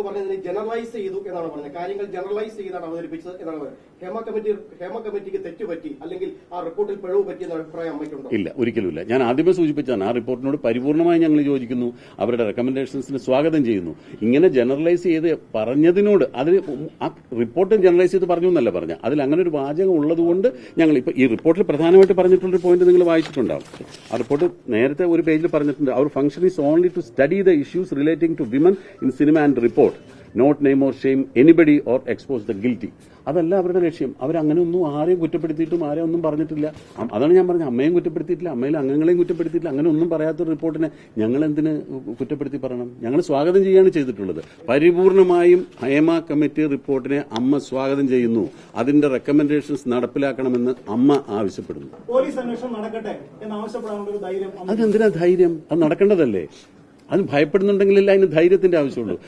അമ്മ പറഞ്ഞതിന് ജനറലൈസ് ചെയ്തു എന്നാണ് പറഞ്ഞത്. കാര്യങ്ങൾ ജനറലൈസ് ചെയ്താണ് അവതരിപ്പിച്ചത് എന്നാണ് പറഞ്ഞത്. ഹേമ കമ്മിറ്റിക്ക് തെറ്റുപറ്റി അല്ലെങ്കിൽ ആ റിപ്പോർട്ടിൽ പിഴവ് പറ്റിയെന്ന അഭിപ്രായം അമ്മയ്ക്കുണ്ടോ? ഇല്ല, ഒരിക്കലുമില്ല. ഞാൻ ആദ്യമേ സൂചിപ്പിച്ചതാണ്, ആ റിപ്പോർട്ടിനോട് പരിപൂർണമായി ഞങ്ങൾ യോജിക്കുന്നു, അവരുടെ റെക്കമെൻഡേഷൻസിന് സ്വാഗതം ചെയ്യുന്നു. ഇങ്ങനെ ജനറലൈസ് ചെയ്ത് പറഞ്ഞതിനോട് അതിന് ആ റിപ്പോർട്ട് ജനറലൈസ് ചെയ്ത് പറഞ്ഞു എന്നല്ല പറഞ്ഞ, അതിൽ അങ്ങനെ ഒരു വാചകം ഉള്ളതുകൊണ്ട് ഞങ്ങൾ ഇപ്പൊ ഈ റിപ്പോർട്ടിൽ പ്രധാനമായിട്ട് പറഞ്ഞിട്ടുള്ളൊരു പോയിന്റ് നിങ്ങൾ വായിച്ചിട്ടുണ്ടാവും. ആ റിപ്പോർട്ട് നേരത്തെ ഒരു പേജിൽ പറഞ്ഞിട്ടുണ്ട്, അവർ function is only to study the issues relating to women in cinema and report, not name or shame anybody or expose the guilty. അതല്ല അവരുടെ ലക്ഷ്യം. അവരങ്ങനെ ഒന്നും ആരെയും കുറ്റപ്പെടുത്തിയിട്ടും ആരെയും ഒന്നും പറഞ്ഞിട്ടില്ല. അതാണ് ഞാൻ പറഞ്ഞത്, അമ്മയും കുറ്റപ്പെടുത്തിയിട്ടില്ല, അമ്മയിലെ അംഗങ്ങളെയും കുറ്റപ്പെടുത്തിയിട്ടില്ല. അങ്ങനെ ഒന്നും പറയാത്ത റിപ്പോർട്ടിനെ ഞങ്ങൾ എന്തിന് കുറ്റപ്പെടുത്തി പറയണം? ഞങ്ങൾ സ്വാഗതം ചെയ്യുകയാണ് ചെയ്തിട്ടുള്ളത്. പരിപൂർണമായും ഹേമ കമ്മിറ്റി റിപ്പോർട്ടിനെ അമ്മ സ്വാഗതം ചെയ്യുന്നു. അതിന്റെ റെക്കമെൻഡേഷൻസ് നടപ്പിലാക്കണമെന്ന് അമ്മ ആവശ്യപ്പെടുന്നു. പോലീസ് അന്വേഷണം നടക്കട്ടെ എന്നാവശ്യപ്പെടാനുള്ള ധൈര്യം അതെന്തിനാ ധൈര്യം? അത് നടക്കേണ്ടതല്ലേ? അത് ഭയപ്പെടുന്നുണ്ടെങ്കിലല്ല അതിന് ധൈര്യത്തിന്റെ ആവശ്യമുള്ളൂ.